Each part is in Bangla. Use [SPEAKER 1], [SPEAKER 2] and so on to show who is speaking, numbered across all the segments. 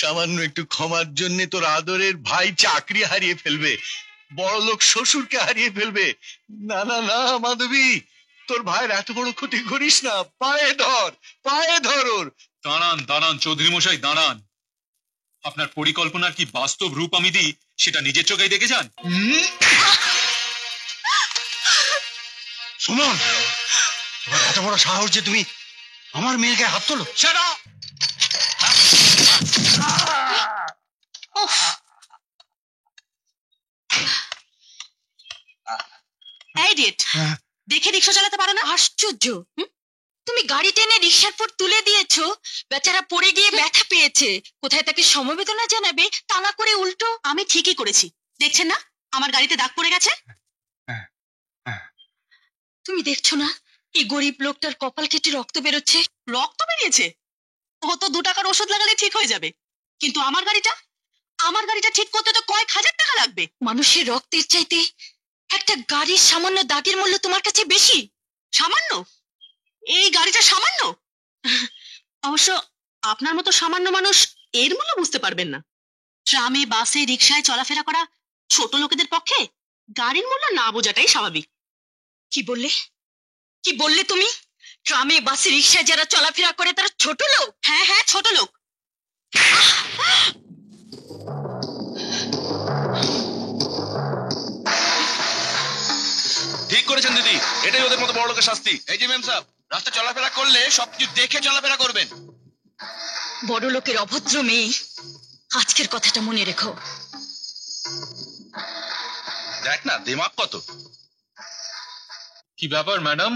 [SPEAKER 1] সামান্য একটু ক্ষমার জন্য তোর আদরের ভাই চাকরি হারিয়ে ফেলবে, বড়লোক শ্বশুরকে হারিয়ে ফেলবে। না না না মাধবী, তোর ভাইয়ের এত বড় ক্ষতি করিস না। পায়ে ধর, পায়ে ধর ওর।
[SPEAKER 2] দাঁড়ান দাঁড়ান চৌধুরী মশাই, দাঁড়ান। আপনার পরিকল্পনার কি বাস্তব রূপ আমি দিই সেটা নিজের চোখেই দেখে যান।
[SPEAKER 1] সুমন, তোমার এত বড় সাহস যে তুমি আমার মেয়ের গায়ে হাত তোলো? সেটা
[SPEAKER 3] দেখে রিক্সা চালাতে পারো না? আশ্চর্য, তুমি গাড়ি টেনে রিক্সার পর তুলে দিয়েছো, বেচারা পড়ে গিয়ে ব্যথা পেয়েছে। কোথায় তাকে সমবেদনা জানাবে তা না করে উল্টো। আমি ঠিকই করেছি, দেখছেন না আমার গাড়িতে দাগ পড়ে গেছে। তুমি দেখছো না এই গরিব লোকটার কপাল কেটে রক্ত বেরোচ্ছে? রক্ত বেরিয়েছে? ও তো 2 টাকার ওষুধ লাগালে ঠিক হয়ে যাবে, কিন্তু আমার গাড়িটা ঠিক করতে তো কয়েক হাজার টাকা লাগবে। মানুষের রক্তের চাইতে একটা গাড়ির সামান্য দাগের মূল্য তোমার কাছে বেশি? সামান্য? এই গাড়িটা সামান্য? অবশ্য আপনার মতো সামান্য মানুষ এর মূল্য বুঝতে পারবেন না। ট্রামে, বাসে, রিক্সায় চলাফেরা করা ছোট লোকেদের পক্ষে গাড়ির মূল্য না বোঝাটাই স্বাভাবিক। কি বললে তুমি? ট্রামে, বাসে, রিক্সায় যারা চলাফেরা করে তারা ছোট লোক? হ্যাঁ হ্যাঁ, ছোট লোক।
[SPEAKER 4] ঠিক করেছেন দিদি, এটাই ওদের মতো বড় লোকের শাস্তি। এই যে ম্যাম সাহেব, রাস্তা চলাফেরা করলে সবকিছু দেখে চলাফেরা করবেন।
[SPEAKER 3] বড় লোকের অভদ্র মেয়ে, আজকের কথাটা মনে রেখো।
[SPEAKER 4] দেখ না দিমাগ কত।
[SPEAKER 2] কি ব্যাপার ম্যাডাম,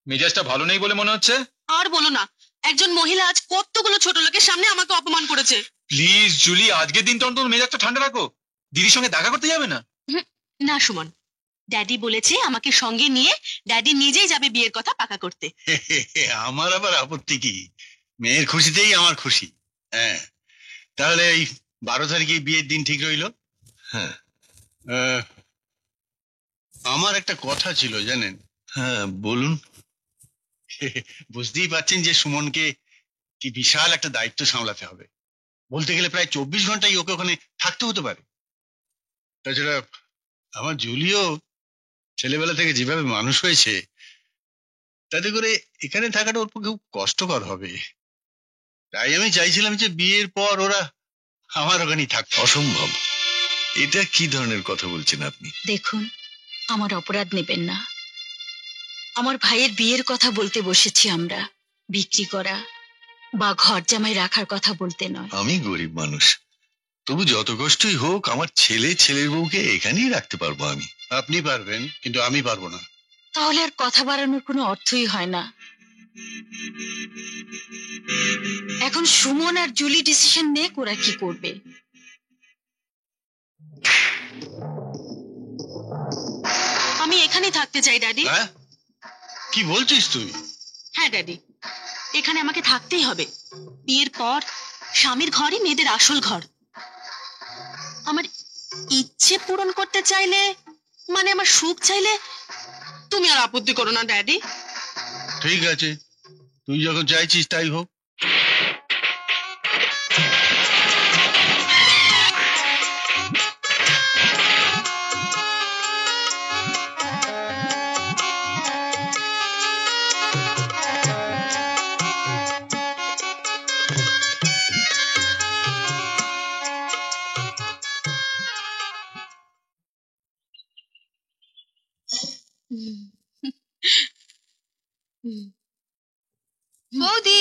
[SPEAKER 2] মেজাজটা ভালো নেই বলে মনে হচ্ছে?
[SPEAKER 3] আর বলো না, একজন মহিলা আজ কতগুলো ছোট লোকের সামনে আমাকে অপমান করেছে।
[SPEAKER 2] প্লিজ জুলি, আজকের দিনটা অন্তত মেজাজটা ঠান্ডা রাখো। দিদির সঙ্গে দেখা করতে যাবে না?
[SPEAKER 3] না সুমন, ড্যাডি বলেছে আমাকে সঙ্গে নিয়ে ড্যাডি নিজেই যাবে বিয়ের কথা পাকা করতে।
[SPEAKER 1] আমার আবার আপত্তি কি? মেয়ের খুশিতেই আমার খুশি। হ্যাঁ, তাহলে এই 12 তারিখে বিয়ের দিন ঠিক রইল। হ্যাঁ, আমার একটা কথা ছিল জানেন। হ্যাঁ বলুন। বুঝতেই পারছেন যে সুমনকে কি বিশাল একটা দায়িত্ব সামলাতে হবে। বলতে গেলে প্রায় 24 ঘন্টাই ওকে ওখানে থাকতে হতে পারে। তাছাড়া আমার জুলিও ছেলেবেলা থেকে যেভাবে মানুষ হয়েছে, তাতে করে এখানে থাকাটা ওর পক্ষে খুব কষ্টকর হবে। তাই আমি চাইছিলাম যে বিয়ের পর ওরা আমার ওখানেই থাকবে।
[SPEAKER 5] অসম্ভব। এটা কি ধরনের কথা বলছেন আপনি?
[SPEAKER 3] দেখুন, আমার অপরাধ নেবেন না। আমার ভাইয়ের বিয়ের কথা বলতে বসেছি আমরা, বিক্রি করা বা ঘর জামাই রাখার কথা বলতে নয়।
[SPEAKER 5] আমি গরিব মানুষ, তবু যত কষ্টই হোক আমার ছেলের বউকে এখানেই রাখতে পারবো আমি।
[SPEAKER 1] আপনি পারবেন, কিন্তু আমি পারবো না।
[SPEAKER 3] তাহলে আর কথা বাড়ানোর কোনো অর্থই হয় না। এখন সুমন আর জুলি ডিসিশন নেক ওরা কি করবে। আমি এখানেই থাকতে চাই ড্যাডি।
[SPEAKER 1] হ্যাঁ, কি বলছিস তুই?
[SPEAKER 3] হ্যাঁ ড্যাডি, এখানে আমাকে থাকতেই হবে। বিয়ের পর স্বামীর ঘরই মেয়েদের আসল ঘর। আমার ইচ্ছে পূরণ করতে চাইলে, মানে আমার সুখ চাইলে তুমি আর আপত্তি করো না ড্যাডি।
[SPEAKER 1] ঠিক আছে, তুই যখন চাইছিস তাই হোক।
[SPEAKER 6] বৌদি,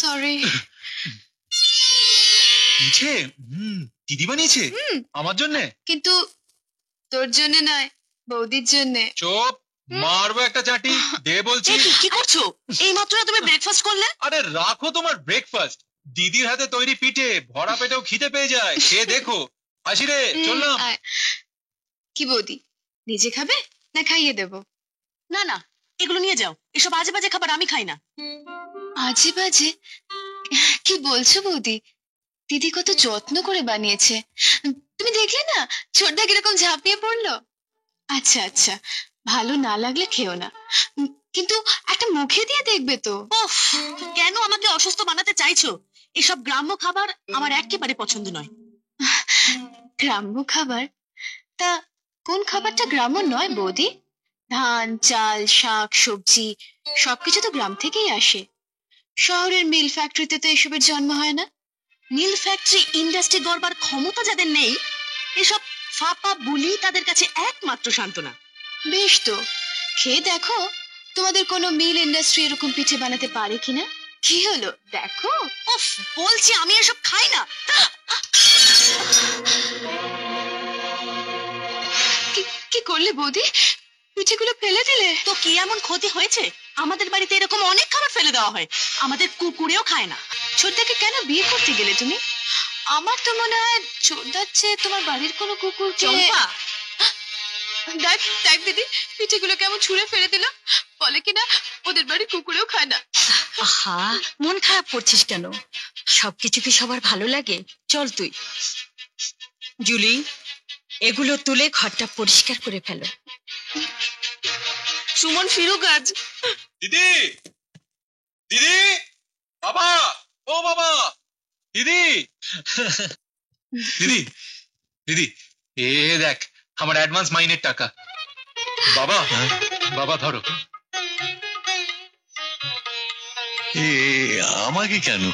[SPEAKER 6] সরি।
[SPEAKER 2] দিদি বানিয়েছে আমার জন্য?
[SPEAKER 6] কিন্তু তোর জন্য নয়, বৌদির জন্য।
[SPEAKER 2] চুপ, মারবো একটা চাটি। দে বলছি।
[SPEAKER 3] কি করছো? এই মাত্র তুমি ব্রেকফাস্ট করলে?
[SPEAKER 2] আরে রাখো তোমার ব্রেকফাস্ট, দিদির হাতে তৈরি পিঠে ভরা পেটেও খিদে পেয়ে যায়। সে দেখো। আসি রে, চললাম।
[SPEAKER 6] কি বৌদি, নিজে খাবে না খাইয়ে দেবো?
[SPEAKER 3] না না, এগুলো নিয়ে যাও। এসব আজে বাজে খাবার আমি খাই না।
[SPEAKER 6] আজে বাজে কি বলছো বৌদি? দিদি কত যত্ন করে বানিয়েছে, তুমি দেখলে না ছোটদা কিরকম ঝাঁপিয়ে পড়লো। আচ্ছা আচ্ছা, ভালো না লাগলে খেও না, কিন্তু একটা মুখে দিয়ে দেখবে তো।
[SPEAKER 3] উফ, কেন আমাকে অসুস্থ বানাতে চাইছো? এসব গ্রাম্য খাবার আমার একেবারে পছন্দ নয়।
[SPEAKER 6] গ্রাম্য খাবার? তা কোন খাবারটা গ্রাম্য নয় বৌদি? ধান, চাল, শাক, সবজি সবকিছু তো গ্রাম থেকেই আসে। শহরের মিল ফ্যাক্টরিতে তো এসবের জন্ম হয় না।
[SPEAKER 3] মিল ফ্যাক্টরি ইন্ডাস্ট্রি গড়বার ক্ষমতা যাদের নেই, এসব ফাঁপা বুলি তাদের কাছে একমাত্র সান্ত্বনা।
[SPEAKER 6] বেশ তো, খেয়ে দেখো তোমাদের কোনো মিল ইন্ডাস্ট্রি এরকম পিঠে বানাতে পারে কিনা। কি হলো দেখো।
[SPEAKER 3] উফ, বলছি আমি এসব খাই না।
[SPEAKER 6] কি করলে বৌদি? পিঠেগুলো ফেলে দিলে?
[SPEAKER 3] তো কি এমন ক্ষতি হয়েছে? আমাদের বাড়িতে এরকম অনেক খাবার ফেলে দেওয়া হয়, আমাদের কুকুরেও খায় না।
[SPEAKER 6] ছোটদাকে কেন বিয়ে করতে গেলে তুমি? আমার তো মনে হয় ছোটদার চেয়ে তোমার বাড়ির কোনো কুকুর।
[SPEAKER 3] চম্পা,
[SPEAKER 6] দেখ দেখ দিদি, পিঠেগুলো কেমন ছুঁড়ে ফেলে দিল। বলে কিনা ওদের বাড়ি কুকুরেও খায় না।
[SPEAKER 3] আহা, মন খারাপ করছিস কেন? সবকিছু কি সবার ভালো লাগে? চল তুই। জুলি, এগুলো তুলে ঘরটা পরিষ্কার করে ফেলো। সুমন ফিরুক আজ।
[SPEAKER 2] দিদি, দিদি, বাবা, ও বাবা, দিদি, দিদি, দিদি, এ দেখ আমার অ্যাডভান্স মাইনের টাকা। বাবা, বাবা ধরো।
[SPEAKER 5] এ আমাকে কেন?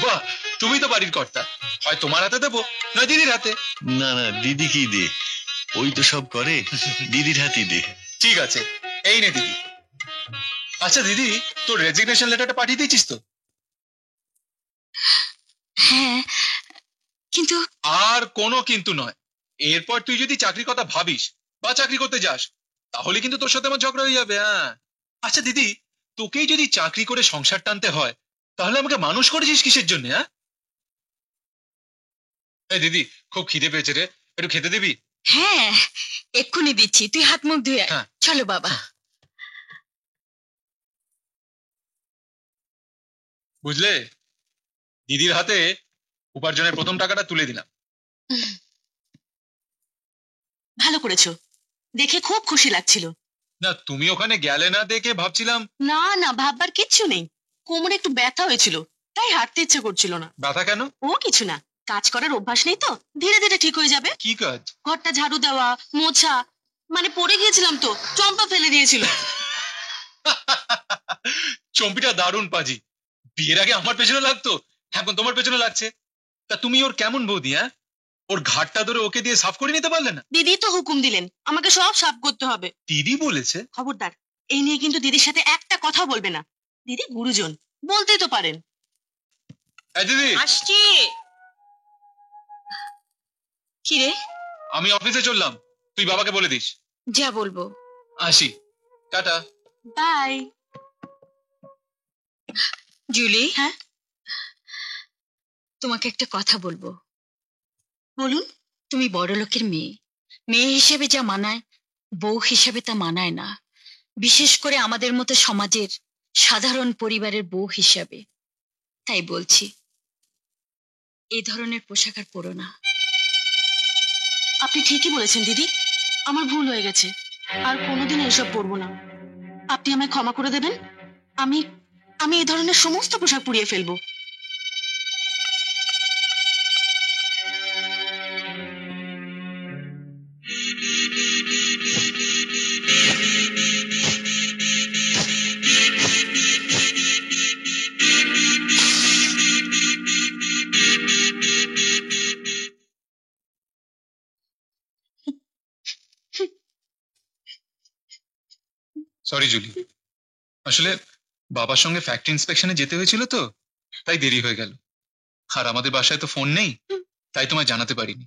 [SPEAKER 2] বাহ, তুমি তো বাড়ির কর্তা, হয় তোমার হাতে দেবো নয় দিদির হাতে।
[SPEAKER 5] না না, দিদি কি দে, ওই তো সব করে, দিদির হাতই দে।
[SPEAKER 2] ঠিক আছে, এই নে দিদি। আচ্ছা দিদি, তোর রেজিগনেশন লেটারটা পাঠিয়ে দিয়েছিস তো?
[SPEAKER 3] হ্যাঁ, কিন্তু
[SPEAKER 2] আর কোনো কিন্তু নয়। এরপর তুই যদি চাকরির কথা ভাবিস বা চাকরি করতে যাস, তাহলে কিন্তু তোর সাথে আমার ঝগড়া হয়ে যাবে। হ্যাঁ, আচ্ছা দিদি, তোকেই যদি চাকরি করে সংসার টানতে হয়, তাহলে আমাকে মানুষ করেছিস কিসের জন্য? হ্যাঁ, এই দিদি, খুব খিদে পেয়েছে রে, একটু খেতে দিবি?
[SPEAKER 3] হ্যাঁ, এক্ষুনি দিচ্ছি, তুই হাত মুখ ধুয়ে আয়।
[SPEAKER 2] হ্যাঁ।
[SPEAKER 3] চলো বাবা।
[SPEAKER 2] বুঝলে, দিদির হাতে উপার্জনের প্রথম টাকাটা তুলে দিলাম।
[SPEAKER 3] ভালো করেছো, দেখে খুব খুশি লাগছিল।
[SPEAKER 2] না, তুমি ওখানে গেলে না দেখে ভাবছিলাম।
[SPEAKER 3] না না, ভাববার কিচ্ছু নেই। কোমরে একটু ব্যথা হয়েছিল, তাই হাঁটতে ইচ্ছে করছিল না।
[SPEAKER 2] ব্যথা কেন?
[SPEAKER 3] ও কিছু না, কাজ করার অভ্যাস নেই তো, ধীরে ধীরে ঠিক হয়ে যাবে।
[SPEAKER 2] কি কাজ?
[SPEAKER 3] ঘরটা ঝাড়ু দেওয়া, মোছা। মানে পড়ে গিয়েছিলাম তো, চম্পা ফেলে দিয়েছিল।
[SPEAKER 2] চম্পিটা দারুণ পাজি। বিয়ের আগে আমার পেছনে লাগতো, এখন তোমার পেছনে লাগছে। তা তুমি ওর কেমন বৌদি? হ্যাঁ, ওর ঘাটটা ধরে ওকে দিয়ে সাফ করে নিতে পারলে না?
[SPEAKER 3] দিদি তো হুকুম দিলেন আমাকে সব সাফ করতে হবে।
[SPEAKER 2] দিদি বলেছে?
[SPEAKER 3] খবরদার, এই নিয়ে কিন্তু দিদির সাথে একটা কথা বলবে না। দিদি গুরুজন, বলতেই তো পারেন।
[SPEAKER 2] এই দিদি,
[SPEAKER 3] আসছি। কি রে?
[SPEAKER 2] আমি অফিসে চললাম, তুই বাবাকে বলে দিস।
[SPEAKER 3] যা বলবো।
[SPEAKER 2] আসি, টাটা।
[SPEAKER 3] বাই। জুলি, হ্যাঁ, তোমাকে একটা কথা বলবো। বলুন। তুমি বড় লোকের মেয়ে, মেয়ে হিসেবে যা মানায় বউ হিসেবে তা মানায় না, বিশেষ করে আমাদের মতো সমাজের সাধারণ পরিবারের বউ হিসাবে। তাই বলছি, এই ধরনের পোশাক আর পরো না। আপনি ঠিকই বলেছেন দিদি, আমার ভুল হয়ে গেছে, আর কোনোদিন এসব পরবো না। আপনি আমায় ক্ষমা করে দেবেন। আমি আমি এই ধরনের সমস্ত পোশাক পুড়িয়ে ফেলবো।
[SPEAKER 2] সরি জুলি, আসলে বাবার সঙ্গে ফ্যাক্টরি ইন্সপেকশনে যেতে হয়েছিল তো, তাই দেরি হয়ে গেল। আর আমাদের বাসায় তো ফোন নেই, তাই তোমায় জানাতে পারিনি।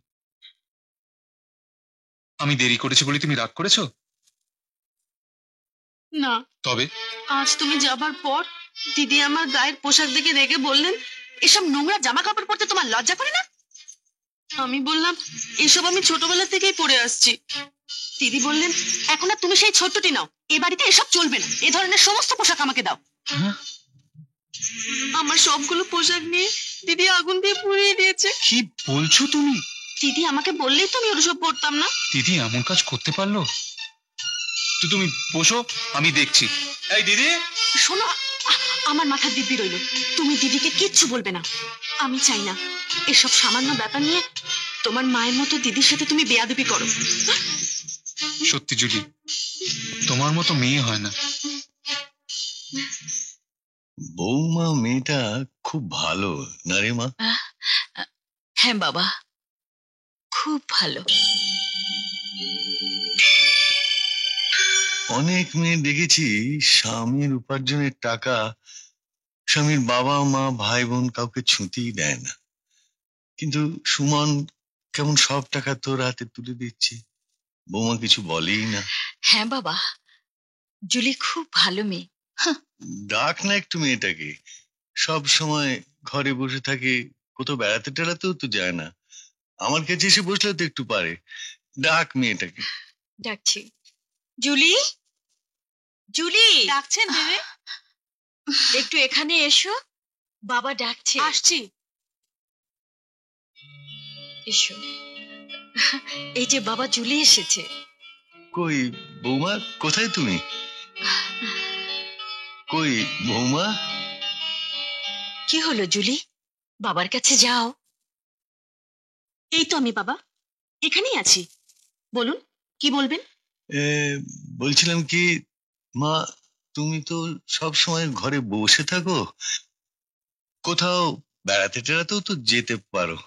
[SPEAKER 2] আমি দেরি করেছি বলে তুমি রাগ করেছো?
[SPEAKER 3] না,
[SPEAKER 2] তবে
[SPEAKER 3] আজ তুমি যাবার পর দিদি আমার গায়ের পোশাক দেখে রেগে বললেন, এসব নোংরা জামা কাপড় পরতে তোমার লজ্জা করে না? আমি বললাম, এসব আমি ছোটবেলা থেকেই পরে আসছি। দিদি বললেন, এখন আর তুমি সেই ছোট্টটি নাও, এ বাড়িতে এসব চলবে না, এ ধরনের সমস্ত পোশাক আমাকে দাও।
[SPEAKER 2] হ্যাঁ?
[SPEAKER 3] আমার সবগুলো পোশাক নিয়ে দিদি আগুন দিয়ে পুড়িয়ে দিয়েছে।
[SPEAKER 2] কি বলছো তুমি?
[SPEAKER 3] দিদি আমাকে বললেই তো আমি ওসব পরতাম না।
[SPEAKER 2] দিদি এমন কাজ করতে পারলো? তো তুমি বসো, আমি দেখছি। এই দিদি,
[SPEAKER 3] শোনো, আমার মাথার দিব্যি রইল, তুমি দিদিকে কিচ্ছু বলবে না। আমি চাই না এসব সামান্য ব্যাপার নিয়ে তোমার মায়ের মতো দিদির সাথে তুমি বেয়াদবি করো।
[SPEAKER 2] সত্যি জুলি, তোমার মতো মেয়ে হয় না।
[SPEAKER 5] বৌমা মেয়েটা খুব ভালো না রে মা?
[SPEAKER 3] হ্যাঁ বাবা, খুব ভালো।
[SPEAKER 5] অনেক মেয়ে দেখেছি স্বামীর উপার্জনের টাকা স্বামীর বাবা মা ভাই বোন কাউকে ছুঁতেই দেয় না, কিন্তু সুমন কেমন সব টাকা তোর হাতে তুলে দিচ্ছে, বৌমা কিছু বলেই না।
[SPEAKER 3] হ্যাঁ বাবা, জুলি খুব ভালো মেয়ে।
[SPEAKER 5] ডাক না একটু মেয়েটাকে, সব সময় ঘরে বসে থাকে, কোথাও বেড়াতে টেড়াতেও তো যায় না, আমার কাছে এসে বসলে তো একটু পারে। ডাক মেয়েটাকে।
[SPEAKER 3] ডাকছি। জুলি, জুলি ডাকছেন দেবে, একটু এখানে এসো, বাবা ডাকছে। আসছি। এসো। এই যে বাবা, জুলি এসেছে।
[SPEAKER 5] কই বৌমা, কোথায় তুমি? কই বৌমা?
[SPEAKER 3] কি হলো জুলি, বাবার কাছে যাও। এই তো আমি বাবা, এখানেই আছি, বলুন কি বলবেন।
[SPEAKER 5] বলছিলাম কি মা, তুমি তো সব সময় ঘরে বসে থাকো, কোথাও বেড়াতে টেড়াতেও তো যেতে পারো।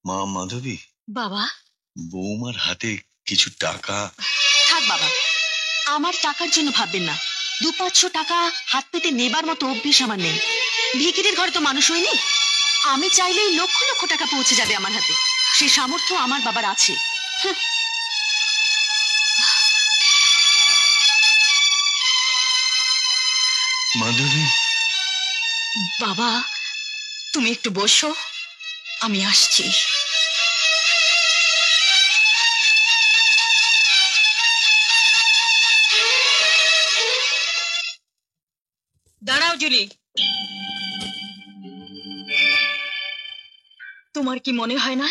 [SPEAKER 5] মা মাধবী,
[SPEAKER 3] বাবা,
[SPEAKER 5] বৌমার হাতে কিছু টাকা।
[SPEAKER 3] থাক বাবা, আমার টাকার জন্য ভাববেন না, 200-500 টাকা হাত পেতে নেবার মতো অভ্যেস আমার নেই। ভিখিরির ঘরে তো মানুষ হয়নি, আমি চাইলেই লক্ষ লক্ষ টাকা পৌঁছে যাবে আমার হাতে, সেই সামর্থ্য আমার বাবার আছে।
[SPEAKER 5] মাধবী,
[SPEAKER 3] বাবা, তুমি একটু বসো, আমি আসছি। দাঁড়াও জুলি, তোমার কি মনে হয় না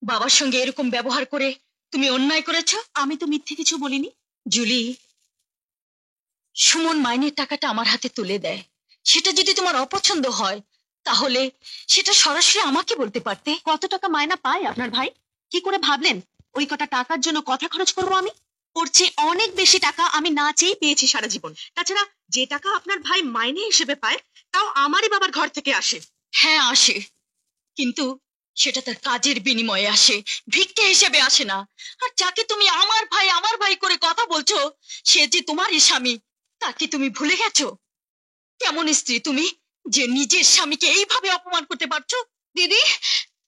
[SPEAKER 3] বাবার সঙ্গে এরকম ব্যবহার করে তুমি অন্যায় করেছো? আমি তো মিথ্যে কিছু বলিনি। জুলি, সুমন মাইনের টাকাটা আমার হাতে তুলে দেয়, সেটা যদি তোমার অপছন্দ হয় তাহলে সেটা সরাসরি আমাকে বলতে পারতে। কত টাকা মায়না পায় আপনার ভাই? কি করে ভাবলেন ওই কটা টাকার জন্য কথা খরচ করবো আমি? ওর চেয়ে অনেক বেশি টাকা আমি না চেয়ে পেয়েছি সারা জীবন। তাছাড়া যে টাকা আপনার ভাই মাইনে হিসেবে পায় তাও আমারই বাবার ঘর থেকে আসে। হ্যাঁ আসে, কিন্তু সেটা তার কাজের বিনিময়ে আসে, ভিক্ষে হিসেবে আসে না। আর যাকে তুমি আমার ভাই করে কথা বলছো, সে যে তোমারই স্বামী, তা কি তুমি ভুলে গেছো? কেমন স্ত্রী তুমি যে নিজের স্বামীকে এইভাবে অপমান করতে পারছো?
[SPEAKER 6] দিদি,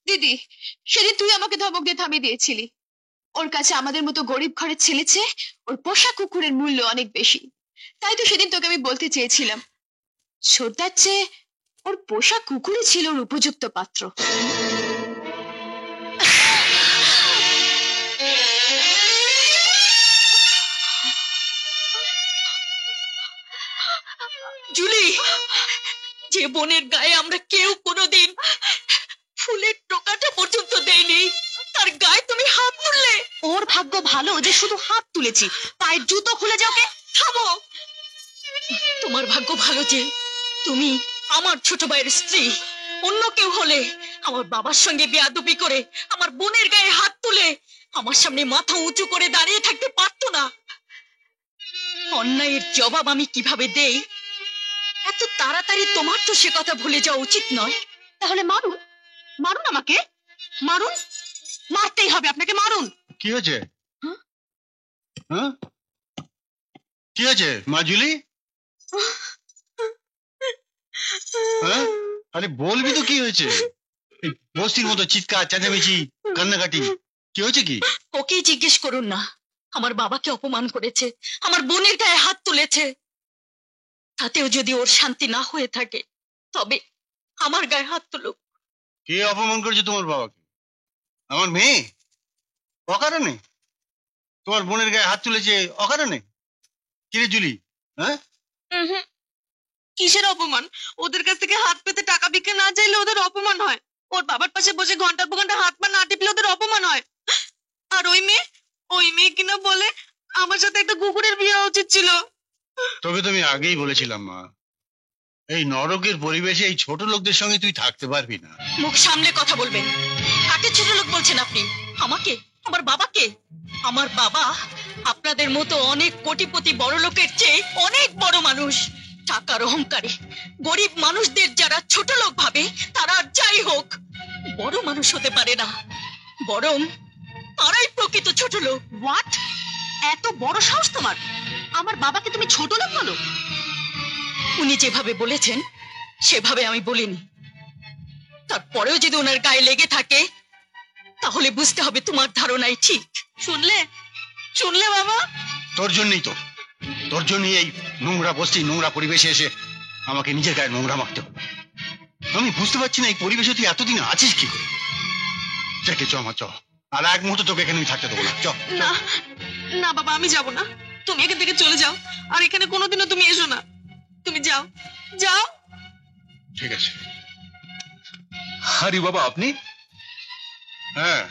[SPEAKER 6] দিদি, সেদিন তুই আমাকে ধমক দিয়ে থামিয়ে দিয়েছিলি। ওর কাছে আমাদের মতো গরিব ঘরের ছেলে চেয়ে ওর পোষা কুকুরের মূল্য অনেক বেশি। তাই তো সেদিন তোকে আমি বলতে চেয়েছিলাম, ছোটদার চেয়ে ওর পোষা কুকুরই ছিল ওর উপযুক্ত পাত্র।
[SPEAKER 3] জুলি, যে বোনের গায়ে আমরা কেউ কোনোদিন ফুলের টোকাটা পর্যন্ত দেয়নি, তার গায়ে তুমি হাত তুললে। ওর ভাগ্য ভালো যে শুধু হাত তুলেছি, পায়ের জুতো খুলে যাও। থামো, তোমার ভাগ্য ভালো যে তুমি আমার ছোট ভাইয়ের স্ত্রী। অন্য কেউ হলে আমার বাবার সঙ্গে বেয়াদবি করে আমার বোনের গায়ে হাত তুলে আমার সামনে মাথা উঁচু করে দাঁড়িয়ে থাকতে পারতো না। অন্যায়ের জবাব আমি কিভাবে দেই এত তাড়াতাড়ি তোমার তো সে কথা ভুলে যাওয়া উচিত নয়। তাহলে মারুন, মারুন আমাকে, মারুন, মারতেই হবে আপনাকে, মারুন।
[SPEAKER 1] কি হয়েছে? হ্যাঁ, কি হয়েছে মা জুলি? হ্যাঁ, আরে বলবি তো কি হয়েছে? এই বস্তির মতো চিৎকার চেঁচামেচি কান্নাকাটি, কি হয়েছে কি?
[SPEAKER 3] ওকেই জিজ্ঞেস করুন না, আমার বাবাকে অপমান করেছে, আমার বোনের গায়ে হাত তুলেছে। তাতেও যদি ওর শান্তি না হয়ে থাকে তবে আমার গায়ে হাত তুলুক।
[SPEAKER 1] কে অপমান করেছে তোমার বাবাকে? আমার মেয়ে? অকারণে তোমার বোনের গায়ে হাত তুলেছে অকারণে? কিরে জুলি, হ্যাঁ?
[SPEAKER 3] কিসের অপমান? ওদের কাছ থেকে হাত পেতে টাকা ভিক্ষে না চাইলে ওদের অপমান হয়। ওর বাবার পাশে বসে ঘন্টার পর ঘন্টা হাত পা না টিপলে ওদের অপমান হয়। আর ওই মেয়ে কিনা বলে আমার সাথে একটা কুকুরের বিয়ে উচিত ছিল।
[SPEAKER 1] তোকে তো আমি আগেই বলেছিলাম মা, এই নরকের পরিবেশে এই ছোট লোকদের সঙ্গে তুই থাকতে পারবি না।
[SPEAKER 3] মুখ সামলে কথা বলবেন। কাকে ছোট লোক বলছেন আপনি? আমাকে? আমার বাবাকে? আমার বাবা আপনাদের মতো অনেক কোটিপতি বড় লোকের চেয়ে অনেক বড় মানুষ। টাকার অহংকারে গরিব মানুষদের যারা ছোট লোক ভাবে তারা যাই হোক বড় মানুষ হতে পারে না, বরং তারাই প্রকৃত ছোট লোক। হোয়াট? এত বড় সাহস তোমার? আমার বাবাকে তুমি ছোট লোক বলো? উনি যেভাবে বলেছেন সেভাবে আমি বলিনি। তারপরেও যদি ওনার গায়ে লেগে থাকে তাহলে বুঝতে হবে তোমার ধারণাই ঠিক। শুনলে? শুনলে বাবা?
[SPEAKER 1] তোর জন্যই তো, তোর জন্যই এই নোংরা বস্তি নোংরা পরিবেশে এসে আমাকে নিজের গায়ে নোংরা মাখতে হবে। আমি বুঝতে পারছি না এই পরিবেশে তুই এতদিন আছিস কি করে। দেখে চ আমার চ, আর এক মুহূর্ত তোকে এখানে আমি থাকতে দেবো না। চ।
[SPEAKER 3] না না বাবা, আমি যাব না। তুমি এখান থেকে চলে যাও, আর এখানে কোনোদিনও তুমি এসো না। তুমি যাও, যাও।
[SPEAKER 1] ঠিক আছে।
[SPEAKER 2] আরে বাবা, আপনি?
[SPEAKER 1] হ্যাঁ,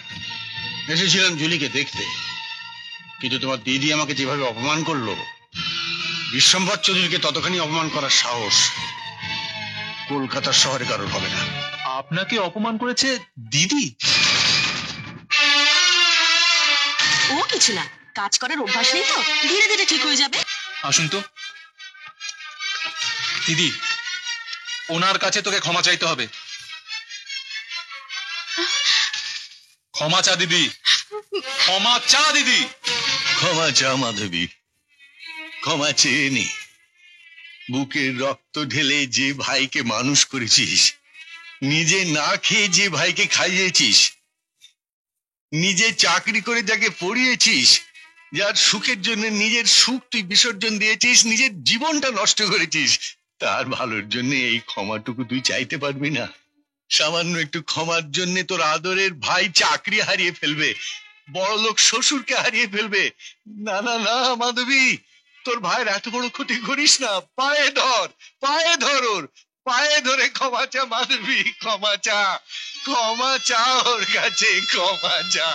[SPEAKER 1] এসেছিলাম জুলিকে দেখতে, কিন্তু তোমার দিদি আমাকে যেভাবে অপমান করলো, বিশ্বম্ভর চৌধুরীকে ততখানি অপমান করার সাহস কলকাতার শহরে কারোর হবে না।
[SPEAKER 2] আপনাকে অপমান করেছে দিদি?
[SPEAKER 3] ও কিছু না, কাজ করার অভ্যাস নেই তো, ধীরে ধীরে ঠিক হয়ে যাবে।
[SPEAKER 2] আসুন তো দিদি, ওনার কাছে তোকে ক্ষমা চাইতে হবে। ক্ষমা চা দিদি, ক্ষমা চা দিদি।
[SPEAKER 5] ক্ষমা চা মাধবী, ক্ষমা চেয়ে নে। বুকের রক্ত ঢেলে যে ভাইকে মানুষ করেছিস, নিজে না খেয়ে যে ভাইকে খাইয়েছিস, নিজে চাকরি করে যাকে পড়িয়েছিস, যার সুখের জন্য নিজের সুখ তুই বিসর্জন দিয়েছিস, নিজের জীবনটা নষ্ট করেছিস, তার ভালোর জন্য এই ক্ষমাটুকু তুই চাইতে পারবি না? সামান্য একটু ক্ষমার জন্য তোর আদরের ভাই চাকরি হারিয়ে ফেলবে, বড়লোক শ্বশুরকে হারিয়ে ফেলবে? না না না মাধবী, তোর ভাইয়ের এত বড় ক্ষতি করিস না। পায়ে ধর, পায়ে ধর, ওর পায়ে ধরে ক্ষমা চা মাধবী, ক্ষমা চা, ক্ষমা চা ওর কাছে, ক্ষমা চা।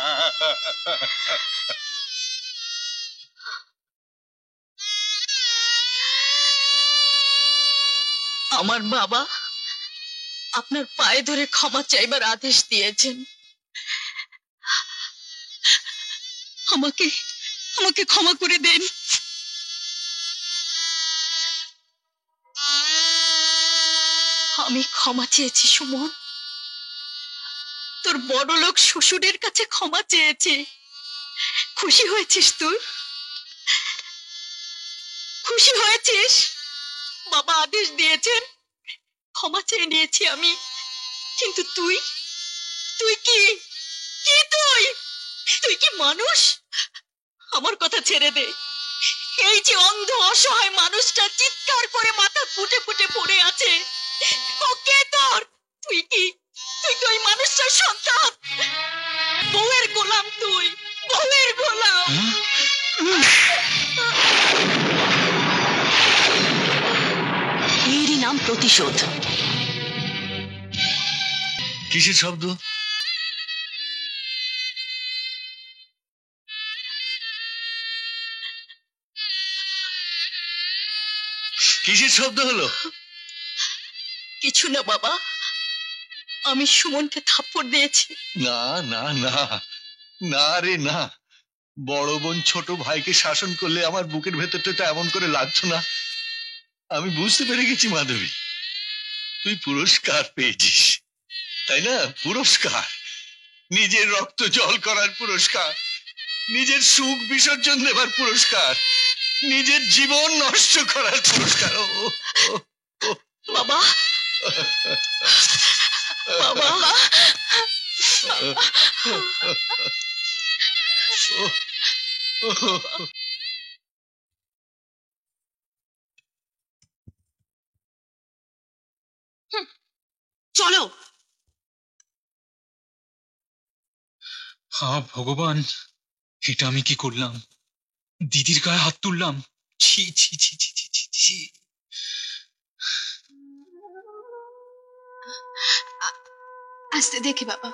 [SPEAKER 3] আমার বাবা আপনার পায়ে ধরে ক্ষমা চাইবার আদেশ দিয়েছেন। আমাকে আমাকে ক্ষমা করে দেন। আমি ক্ষমা চেয়েছি সুমন, তোর বড় লোক শ্বশুরের কাছে ক্ষমা চেয়েছি। খুশি হয়েছিস তুই? খুশি হয়েছিস? বাবা আদেশ দিয়েছেন, ক্ষমা চেয়ে নিয়েছি আমি। কিন্তু তুই, তুই কি কি তুই তুই কি মানুষ? আমার কথা ছেড়ে দে। এই যে অন্ধ অসহায় মানুষটা চিৎকার করে মাথা ফুটে ফুটে পড়ে আছে, ও কে তোর? তুই কি ওই মানুষটার সন্তান? বউয়ের গোলাম তুই, বউয়ের গোলাম। এরই নাম প্রতিশোধ।
[SPEAKER 5] কিসের শব্দ? কিসের শব্দ হলো?
[SPEAKER 3] কিছু না বাবা, আমি সুমনকে থাপ্পড় দিয়েছি।
[SPEAKER 5] না না না, না রে না। বড় বোন ছোট ভাইকে শাসন করলে আমার বুকের ভেতরটা এমন করে লাগতো না। আমি বুঝতে পেরে গেছি মাধবী, তুই পুরস্কার পেয়েছিস, তাই না? পুরস্কার, নিজের রক্ত জল করার পুরস্কার, নিজের সুখ বিসর্জন দেবার পুরস্কার, নিজের জীবন নষ্ট করার পুরস্কার।
[SPEAKER 3] বাবা, বাবা, চলো।
[SPEAKER 2] হ্যাঁ ভগবান, এটা আমি কি করলাম? দিদির গায়ে হাত তুললাম। ছি ছি ছি ছি ছি ছি ছি।
[SPEAKER 6] আস্তে দেখি বাবা।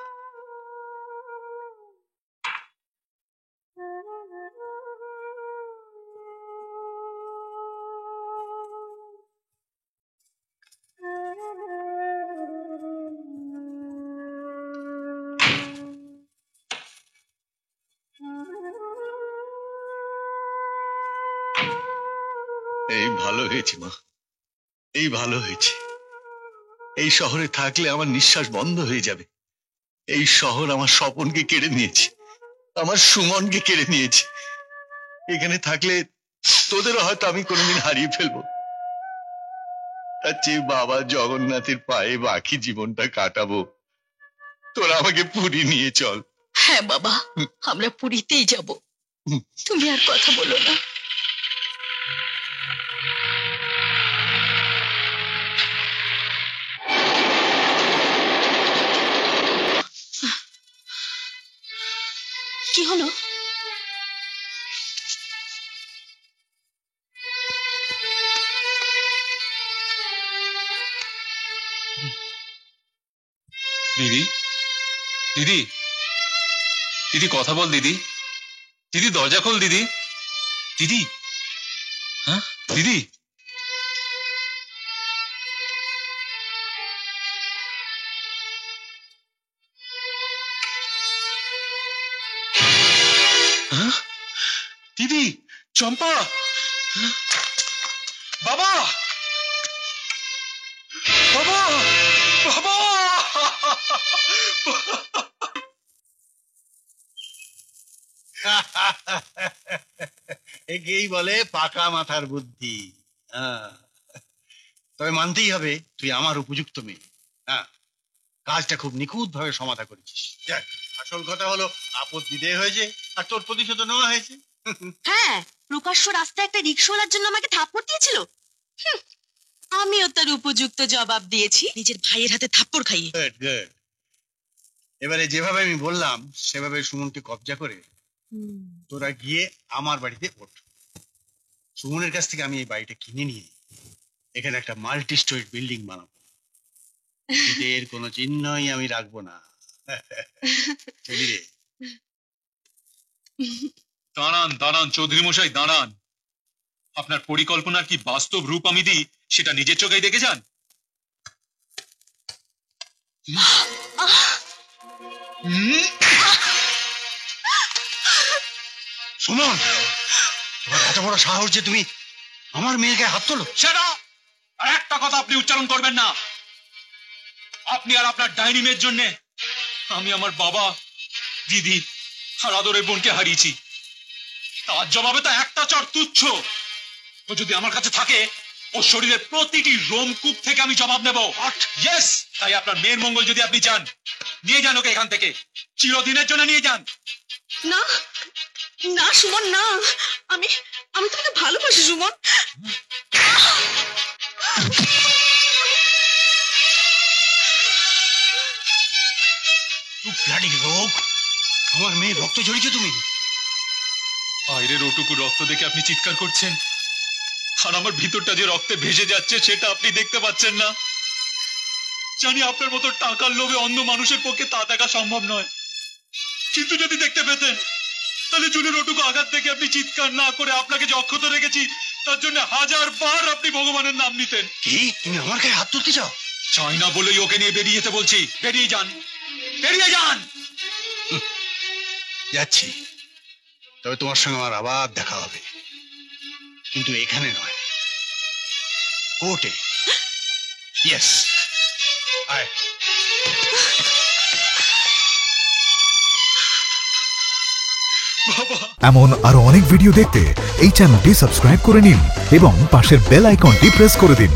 [SPEAKER 5] এই ভালো হয়েছে মা, এই ভালো হয়েছে। এই শহরে থাকলে আমার নিঃশ্বাস বন্ধ হয়ে যাবে। এই শহর আমার স্বপনকে কেড়ে নিয়েছে, আমার সুমনকে কেড়ে নিয়েছে। এখানে থাকলে তোদেরও হয়তো আমি কোনোদিন হারিয়ে ফেলবো। তার চেয়ে বাবা জগন্নাথের পায়ে বাকি জীবনটা কাটাবো। তোরা আমাকে পুরী নিয়ে চল।
[SPEAKER 3] হ্যাঁ বাবা, আমরা পুরীতেই যাব। তুমি আর কথা বলো না। কি হলো?
[SPEAKER 2] দিদি, দিদি, দিদি কথা বল দিদি, দিদি দরজা খোল দিদি, দিদি, হ্যাঁ দিদি। হ্যাঁ? দিদি, চম্পা, বাবা, বাবা, বাবা।
[SPEAKER 1] একেই বলে পাকা মাথার বুদ্ধি। হ্যাঁ, তবে মানতেই হবে তুই আমার উপযুক্ত মেয়ে। হ্যাঁ, কাজটা খুব নিখুঁত ভাবে সমাধা করেছিস। যাক, আসল কথা হলো আপদ বিদেয় হয়েছে আর তোর প্রতিশোধ নেওয়া হয়েছে।
[SPEAKER 3] হ্যাঁ, প্রকাশ্য রাস্তায় একটা রিকশাওয়ালার জন্য আমাকে থাপ্পড় দিয়েছিল। আমিও তার উপযুক্ত জবাব দিয়েছি, নিজের ভাইয়ের হাতে থাপ্পড় খাইয়ে।
[SPEAKER 1] Good good. এবারে যেভাবে আমি বললাম সেভাবে সুমনকে কবজা করে তোরা গিয়ে আমার বাড়িতে ওঠ। সুমনের কাছ থেকে আমি এই বাড়িটা কিনে নিয়ে এখানে একটা মাল্টি স্টোরি বিল্ডিং বানাবো। এর কোনো চিহ্নই আমি রাখবো না। চলি রে।
[SPEAKER 2] দাঁড়ান দাঁড়ান চৌধুরী মশাই, দাঁড়ান। আপনার পরিকল্পনার কি বাস্তব রূপ আমি দিই সেটা নিজের চোখেই দেখে যান।
[SPEAKER 1] সুমন, তোমার এত বড় সাহস যে তুমি আমার মেয়েকে হাত তোলো?
[SPEAKER 2] সেটা আর একটা কথা আপনি উচ্চারণ করবেন না। আপনি আর আপনার ডাইনি মেয়ের জন্য আমি আমার বাবা, দিদি আর আদরের বোনকে হারিয়েছি। তার জবাবে তো একটা চড় তুচ্ছ। ও যদি আমার কাছে থাকে ও শরীরের প্রতিটি রোমকূপ থেকে আমি জবাব নেব। ইয়েস, তাই আপনার মেয়ের মঙ্গল যদি আপনি চান, নিয়ে যান ওকে এখান থেকে, চিরদিনের জন্য নিয়ে যান।
[SPEAKER 3] না না সুমন, না, আমি আমি তোমাকে ভালোবাসি সুমন।
[SPEAKER 1] রোগ, আমার মেয়ে রক্ত ঝরিয়েছো তুমি।
[SPEAKER 2] বাইরের ওটুকু রক্ত দেখে আপনি চিৎকার করছেন, আর আমার ভিতরটা যে রক্তে ভেসে যাচ্ছে সেটা আপনি দেখতে পাচ্ছেন না। জানি আপনার মতো টাকার লোভে অন্ধ মানুষের পক্ষে তা দেখা সম্ভব নয়, কিন্তু যদি দেখতে পেতেন তাহলে চুলের ওটুকু আঘাত থেকে আপনি চিৎকার না করে আপনাকে যে অক্ষত রেখেছি তার জন্য 1000 বার আপনি ভগবানের নাম নিতেন।
[SPEAKER 1] কি তুমি আমার গায়ে হাত তুলতে চাও?
[SPEAKER 2] চাই না বলেই ওকে নিয়ে বেরিয়ে যেতে বলছি। বেরিয়ে যান, বেরিয়ে যান।
[SPEAKER 1] যাচ্ছি, তবে তোমার সঙ্গে আমার আবার দেখা হবে, কিন্তু এখানে নয়, কোর্টে। ইয়েস, আয়।
[SPEAKER 7] এমন আরো অনেক ভিডিও দেখতে এই চ্যানেলটি সাবস্ক্রাইব করে নিন এবং পাশের বেল আইকনটি প্রেস করে দিন।